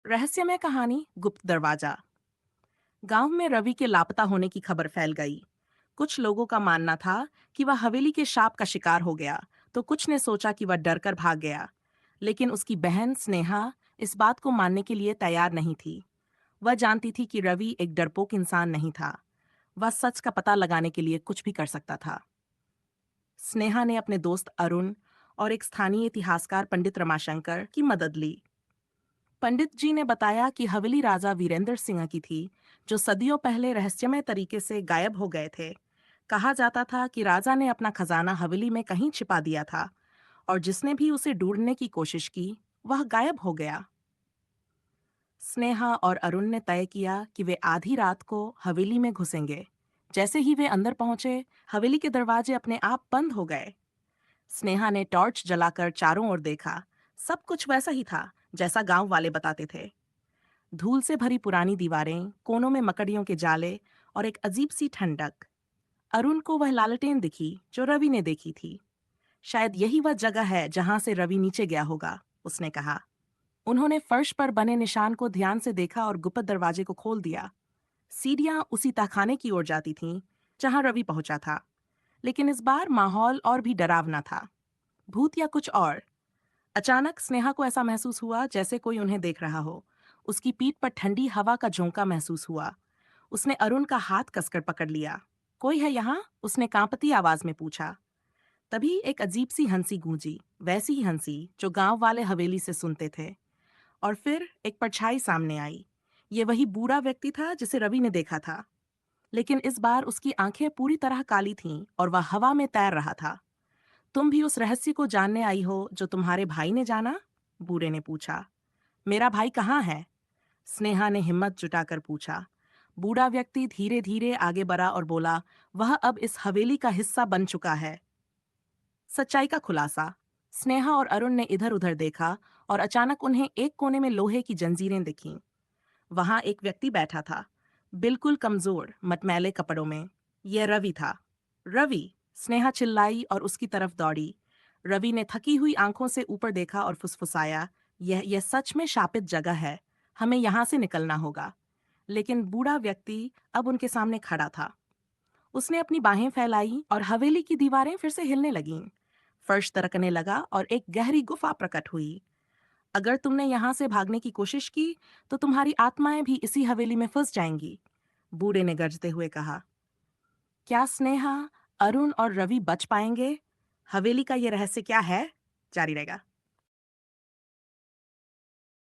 रहस्यमय कहानी गुप्त दरवाजा। गांव में रवि के लापता होने की खबर फैल गई। कुछ लोगों का मानना था कि वह हवेली के शाप का शिकार हो गया, तो कुछ ने सोचा कि वह डरकर भाग गया। लेकिन उसकी बहन स्नेहा इस बात को मानने के लिए तैयार नहीं थी। वह जानती थी कि रवि एक डरपोक इंसान नहीं था। वह सच का पता लगाने के लिए कुछ भी कर सकता था। स्नेहा ने अपने दोस्त अरुण और एक स्थानीय इतिहासकार पंडित रमाशंकर की मदद ली। पंडित जी ने बताया कि हवेली राजा वीरेंद्र सिंह की थी, जो सदियों पहले रहस्यमय तरीके से गायब हो गए थे। कहा जाता था कि राजा ने अपना खजाना हवेली में कहीं छिपा दिया था, और जिसने भी उसे ढूंढने की कोशिश की, वह गायब हो गया। स्नेहा और अरुण ने तय किया कि वे आधी रात को हवेली में घुसेंगे। जैसे ही वे अंदर पहुंचे, हवेली के दरवाजे अपने आप बंद हो गए। स्नेहा ने टॉर्च जलाकर चारों ओर देखा। सब कुछ वैसा ही था जैसा गांव वाले बताते थे। धूल से भरी पुरानी दीवारें, कोनों में मकड़ियों के जाले और एक अजीब सी ठंडक। अरुण को वह लालटेन दिखी जो रवि ने देखी थी। शायद यही वह जगह है जहां से रवि नीचे गया होगा, उसने कहा। उन्होंने फर्श पर बने निशान को ध्यान से देखा और गुप्त दरवाजे को खोल दिया। सीढ़ियां उसी तहखाने की ओर जाती थीं जहां रवि पहुंचा था। लेकिन इस बार माहौल और भी डरावना था। भूत या कुछ और। अचानक स्नेहा को ऐसा महसूस हुआ जैसे कोई उन्हें देख रहा हो। उसकी पीठ पर ठंडी हवा का झोंका महसूस हुआ। उसने अरुण का हाथ कसकर पकड़ लिया। कोई है यहाँ? उसने कांपती आवाज में पूछा। तभी एक अजीब सी हंसी गूंजी, वैसी ही हंसी जो गांव वाले हवेली से सुनते थे। और फिर एक परछाई सामने आई। ये वही बूढ़ा व्यक्ति था जिसे रवि ने देखा था। लेकिन इस बार उसकी आंखें पूरी तरह काली थीं और वह हवा में तैर रहा था। तुम भी उस रहस्य को जानने आई हो जो तुम्हारे भाई ने जाना? बूढ़े ने पूछा। मेरा भाई कहाँ है? स्नेहा ने हिम्मत जुटाकर पूछा। बूढ़ा व्यक्ति धीरे धीरे आगे बढ़ा और बोला, वह अब इस हवेली का हिस्सा बन चुका है। सच्चाई का खुलासा। स्नेहा और अरुण ने इधर उधर देखा और अचानक उन्हें एक कोने में लोहे की जंजीरें दिखीं। वहां एक व्यक्ति बैठा था, बिल्कुल कमजोर, मटमैले कपड़ों में। यह रवि था। रवि! स्नेहा चिल्लाई और उसकी तरफ दौड़ी। रवि ने थकी हुई आंखों से ऊपर देखा और फुसफुसाया, यह सच में शापित जगह है। हमें यहाँ से निकलना होगा। लेकिन बूढ़ा व्यक्ति अब उनके सामने खड़ा था। उसने अपनी बाहें फैलाई और हवेली की दीवारें फिर से हिलने लगीं। फर्श दरकने लगा और एक गहरी गुफा प्रकट हुई। अगर तुमने यहाँ से भागने की कोशिश की, तो तुम्हारी आत्माएं भी इसी हवेली में फंस जाएंगी, बूढ़े ने गरजते हुए कहा। क्या स्नेहा, अरुण और रवि बच पाएंगे? हवेली का ये रहस्य क्या है? जारी रहेगा।